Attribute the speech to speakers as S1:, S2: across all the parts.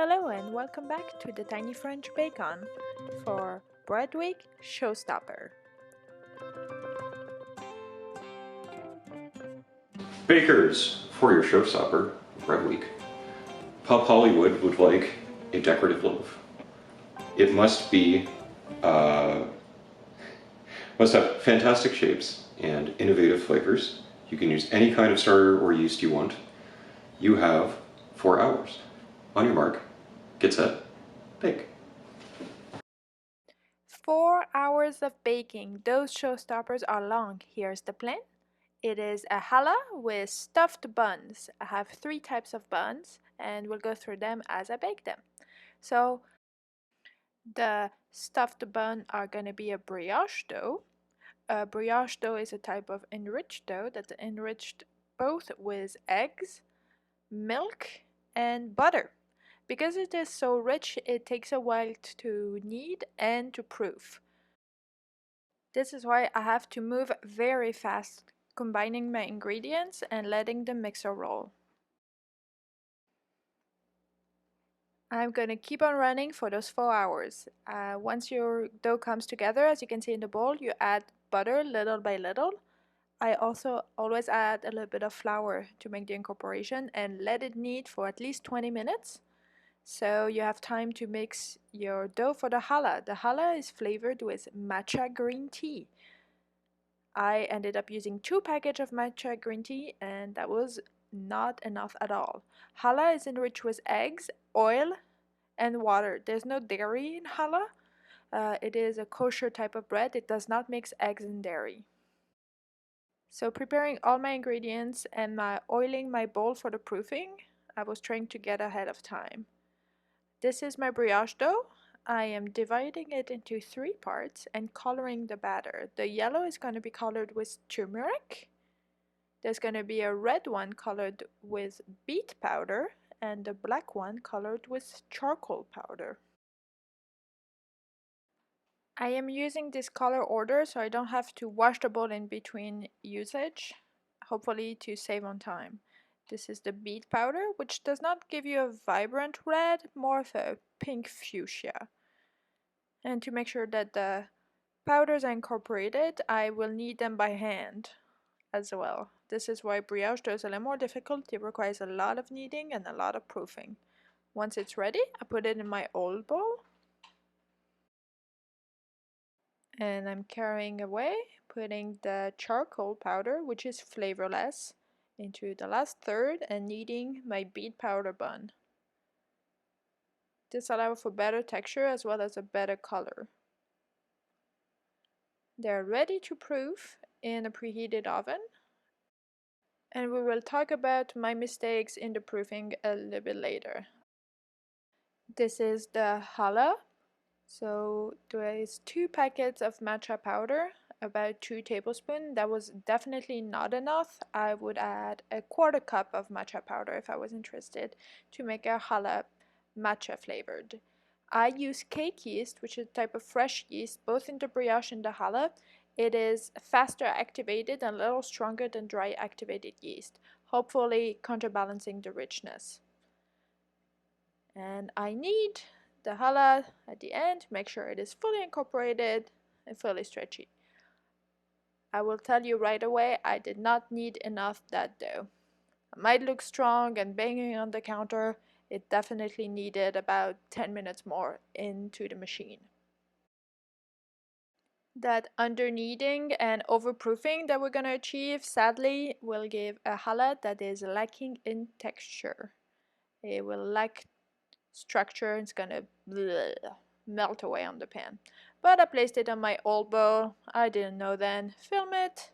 S1: Hello and welcome back to the Tiny French Bake-On for Bread Week Showstopper.
S2: Bakers, for your Showstopper, Bread Week. Pup Hollywood would like a decorative loaf. It must be, must have fantastic shapes and innovative flavors. You can use any kind of starter or yeast you want. You have 4 hours. On your mark, get set, bake.
S1: 4 hours of baking. Those showstoppers are long. Here's the plan. It is a challah with stuffed buns. I have 3 types of buns and we'll go through them as I bake them. So the stuffed bun are going to be a brioche dough. A brioche dough is a type of enriched dough that's enriched both with eggs, milk, and butter. Because it is so rich, it takes a while to knead and to proof. This is why I have to move very fast, combining my ingredients and letting the mixer roll. I'm going to keep on running for those 4 hours. Once your dough comes together, as you can see in the bowl, you add butter little by little. I also always add a little bit of flour to make the incorporation and let it knead for at least 20 minutes. So you have time to mix your dough for the challah. The challah is flavored with matcha green tea. I ended up using 2 packages of matcha green tea and that was not enough at all. Challah is enriched with eggs, oil, and water. There's no dairy in challah. It is a kosher type of bread. It does not mix eggs and dairy. So preparing all my ingredients and oiling my bowl for the proofing, I was trying to get ahead of time. This is my brioche dough. I am dividing it into 3 parts and coloring the batter. The yellow is going to be colored with turmeric. There's going to be a red one colored with beet powder and the black one colored with charcoal powder. I am using this color order so I don't have to wash the bowl in between usage, hopefully to save on time. This is the beet powder, which does not give you a vibrant red, more of a pink fuchsia. And to make sure that the powders are incorporated, I will knead them by hand as well. This is why brioche dough is a little more difficult. It requires a lot of kneading and a lot of proofing. Once it's ready, I put it in my old bowl. And I'm carrying away, putting the charcoal powder, which is flavorless, into the last third and kneading my beet powder bun. This allows for better texture as well as a better color. They're ready to proof in a preheated oven. And we will talk about my mistakes in the proofing a little bit later. This is the challah. So there is 2 packets of matcha powder, about 2 tablespoons. That was definitely not enough. I would add a 1/4 cup of matcha powder if I was interested to make a challah matcha flavored. I use cake yeast, which is a type of fresh yeast, both in the brioche and the challah. It is faster activated and a little stronger than dry activated yeast, hopefully counterbalancing the richness. And I need the challah at the end, make sure it is fully incorporated and fully stretchy. I will tell you right away, I did not need enough that dough. It might look strong and banging on the counter. It definitely needed about 10 minutes more into the machine. That under kneading and overproofing that we're going to achieve, sadly, will give a challah that is lacking in texture. It will lack structure. It's going to melt away on the pan. But I placed it on my old bowl. I didn't know then. Film it.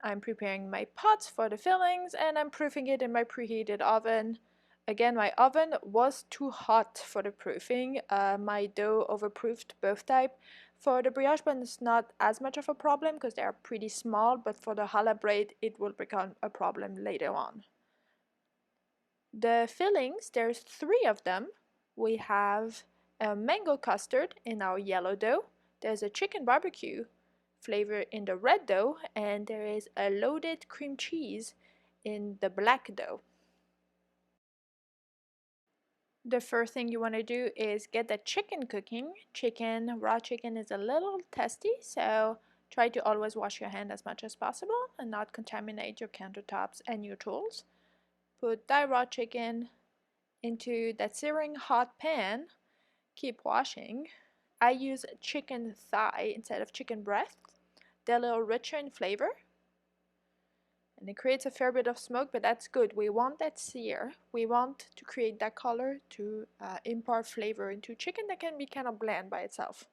S1: I'm preparing my pots for the fillings and I'm proofing it in my preheated oven. Again, my oven was too hot for the proofing. My dough overproofed both types. For the brioche bun, it's not as much of a problem because they are pretty small, but for the challah bread, it will become a problem later on. The fillings, there's 3 of them. We have a mango custard in our yellow dough. There's a chicken barbecue flavor in the red dough, and there is a loaded cream cheese in the black dough. The first thing you want to do is get the chicken cooking. Raw chicken is a little testy, so try to always wash your hand as much as possible and not contaminate your countertops and your tools. Put that raw chicken into that searing hot pan. Keep washing. I use chicken thigh instead of chicken breast. They're a little richer in flavor. And it creates a fair bit of smoke, but that's good. We want that sear. We want to create that color to impart flavor into chicken that can be kind of bland by itself.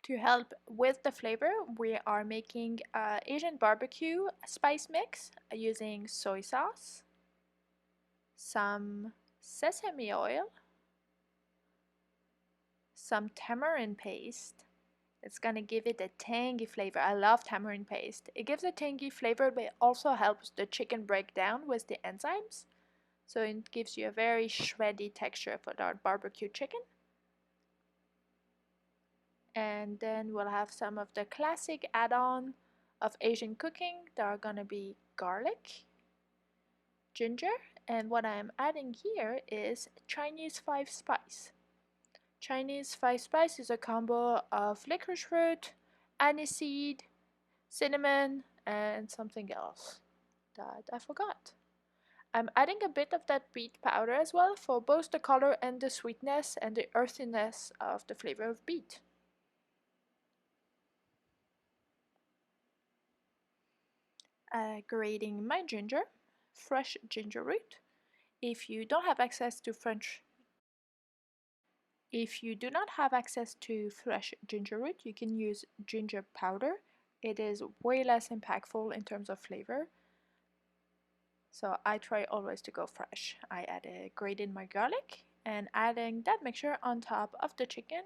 S1: To help with the flavor, we are making Asian barbecue spice mix using soy sauce, some sesame oil, some tamarind paste. It's gonna give it a tangy flavor. I love tamarind paste. It gives a tangy flavor, but it also helps the chicken break down with the enzymes. So it gives you a very shreddy texture for our barbecue chicken. And then we'll have some of the classic add-on of Asian cooking. There are gonna be garlic, ginger, and what I'm adding here is Chinese 5 spice. Chinese 5 spice is a combo of licorice root, aniseed, cinnamon, and something else that I forgot. I'm adding a bit of that beet powder as well for both the color and the sweetness and the earthiness of the flavor of beet. Grating my ginger, fresh ginger root. If you don't have access to If you do not have access to fresh ginger root, you can use ginger powder. It is way less impactful in terms of flavor. So I try always to go fresh. I grated my garlic and adding that mixture on top of the chicken,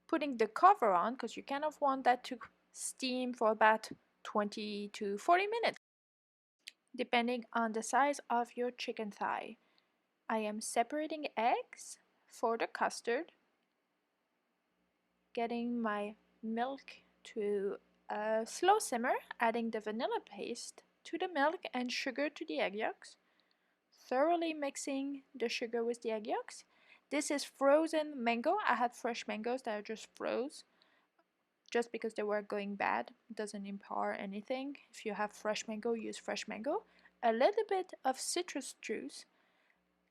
S1: putting the cover on because you kind of want that to steam for about 20 to 40 minutes, depending on the size of your chicken thigh. I am separating eggs for the custard, getting my milk to a slow simmer, adding the vanilla paste to the milk and sugar to the egg yolks, thoroughly mixing the sugar with the egg yolks. This is frozen mango. I had fresh mangoes that I just froze just because they were going bad. It doesn't impart anything. If you have fresh mango, use fresh mango. A little bit of citrus juice.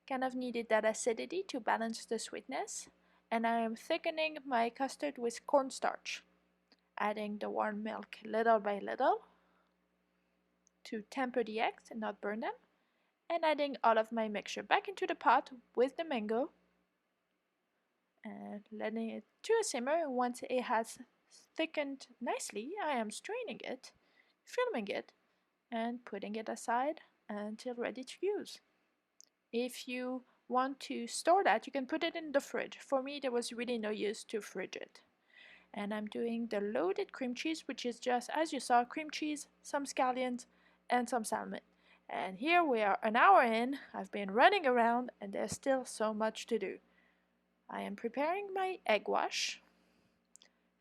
S1: Kind of needed that acidity to balance the sweetness. And I am thickening my custard with cornstarch, adding the warm milk little by little to temper the eggs and not burn them, and adding all of my mixture back into the pot with the mango and letting it to a simmer. Once it has thickened nicely, I am straining it, filming it, and putting it aside until ready to use. If you want to store that, you can put it in the fridge. For me, there was really no use to fridge it. And I'm doing the loaded cream cheese, which is just, as you saw, cream cheese, some scallions, and some salmon. And here we are an hour in. I've been running around and there's still so much to do. I am preparing my egg wash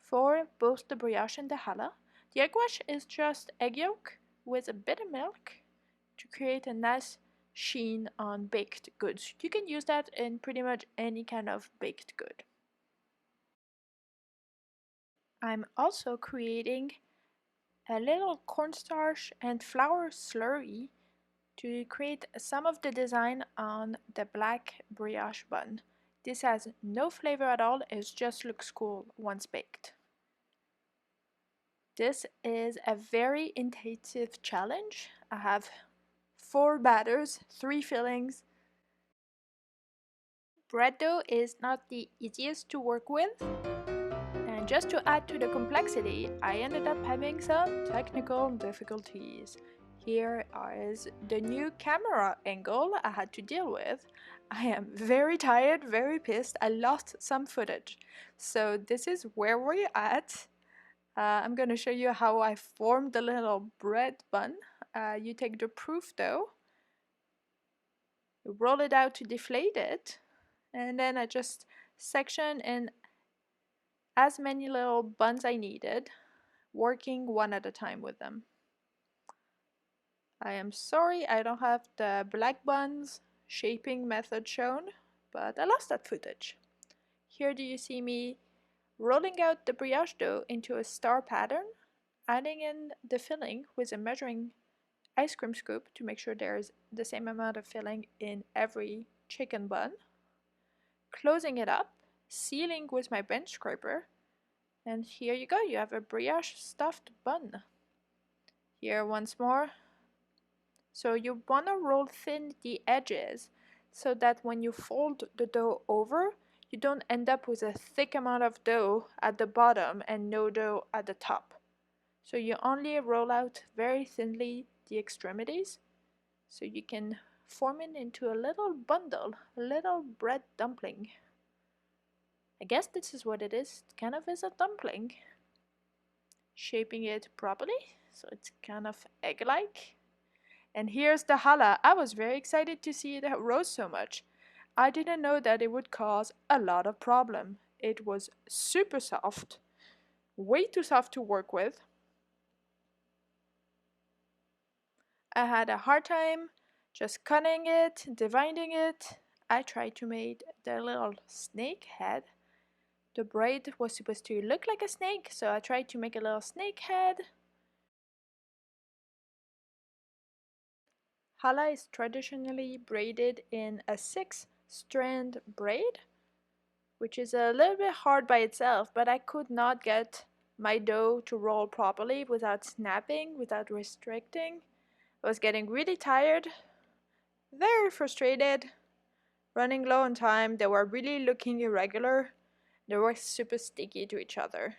S1: for both the brioche and the challah. The egg wash is just egg yolk with a bit of milk to create a nice sheen on baked goods. You can use that in pretty much any kind of baked good. I'm also creating a little cornstarch and flour slurry to create some of the design on the black brioche bun. This has no flavor at all, it just looks cool once baked. This is a very intensive challenge. I have 4 batters, 3 fillings. Bread dough is not the easiest to work with, and just to add to the complexity, I ended up having some technical difficulties. Here is the new camera angle I had to deal with. I am very tired, very pissed. I lost some footage. So this is where we're at. I'm going to show you how I formed the little bread bun. You take the proof dough, you roll it out to deflate it, and then I just section in as many little buns I needed, working one at a time with them. I am sorry I don't have the black buns shaping method shown, but I lost that footage. Here do you see me rolling out the brioche dough into a star pattern, adding in the filling with a measuring ice cream scoop to make sure there's the same amount of filling in every chicken bun, closing it up, sealing with my bench scraper, and here you go, you have a brioche stuffed bun. Here once more. So you want to roll thin the edges so that when you fold the dough over, you don't end up with a thick amount of dough at the bottom and no dough at the top. So you only roll out very thinly the extremities so you can form it into a little bundle, a little bread dumpling. I guess this is what it is. It kind of is a dumpling. Shaping it properly so it's kind of egg-like. And here's the challah. I was very excited to see it rose so much. I didn't know that it would cause a lot of problem. It was super soft, way too soft to work with. I had a hard time just cutting it, dividing it. I tried to make the little snake head. The braid was supposed to look like a snake, so I tried to make a little snake head. Challah is traditionally braided in a 6-strand braid, which is a little bit hard by itself, but I could not get my dough to roll properly without snapping, without restricting. I was getting really tired, very frustrated, running low on time. They were really looking irregular. They were super sticky to each other.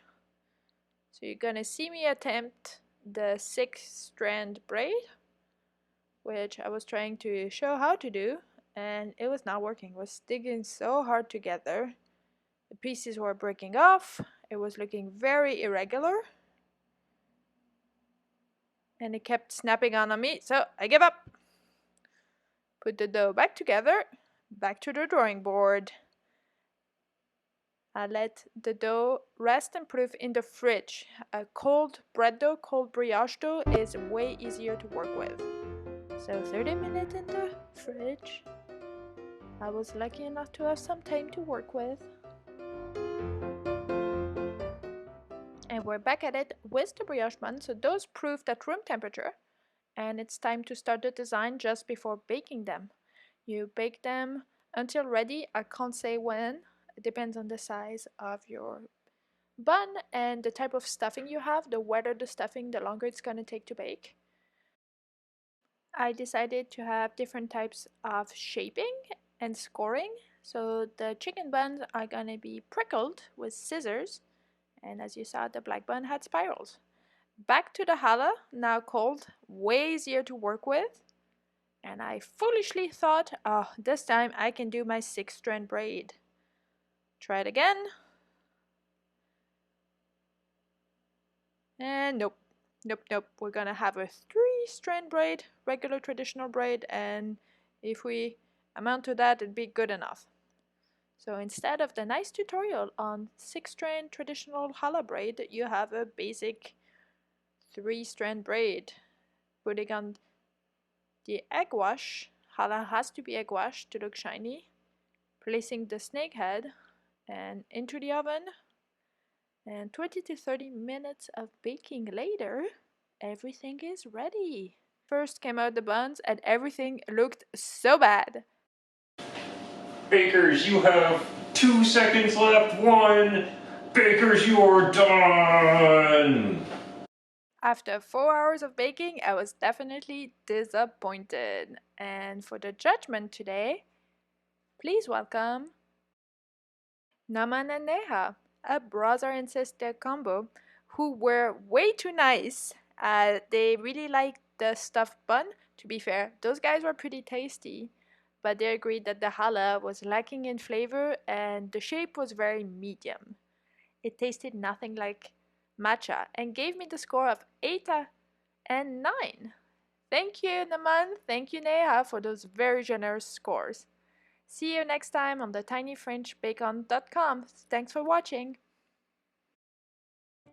S1: So you're gonna see me attempt the 6-strand braid, which I was trying to show how to do, and it was not working. It was sticking so hard together. The pieces were breaking off. It was looking very irregular. And it kept snapping on me, so I gave up. Put the dough back together, back to the drawing board. I let the dough rest and proof in the fridge. A cold bread dough, cold brioche dough is way easier to work with. So 30 minutes in the fridge. I was lucky enough to have some time to work with. And we're back at it with the brioche bun. So those proofed at room temperature. And it's time to start the design just before baking them. You bake them until ready. I can't say when. It depends on the size of your bun and the type of stuffing you have. The wetter the stuffing, the longer it's going to take to bake. I decided to have different types of shaping and scoring. So the chicken buns are going to be prickled with scissors. And as you saw, the black bun had spirals. Back to the challah, now cold, way easier to work with. And I foolishly thought, oh, this time I can do my 6-strand braid. Try it again. And nope. We're gonna have a 3-strand braid, regular traditional braid, and if we amount to that, it'd be good enough. So instead of the nice tutorial on 6-strand traditional challah braid, you have a basic 3-strand braid. Putting on the egg wash, challah has to be egg washed to look shiny. Placing the snake head and into the oven. And 20 to 30 minutes of baking later, everything is ready. First came out the buns and everything looked so bad.
S2: Bakers, you have 2 seconds left. 1. Bakers, you are done.
S1: After 4 hours of baking, I was definitely disappointed. And for the judgment today, please welcome Naman and Neha, a brother and sister combo who were way too nice. They really liked the stuffed bun. To be fair, those guys were pretty tasty, but they agreed that the challah was lacking in flavor and the shape was very medium. It tasted nothing like matcha and gave me the score of 8 and 9. Thank you, Naman. Thank you, Neha, for those very generous scores. See you next time on the tinyfrenchbacon.com. Thanks for watching.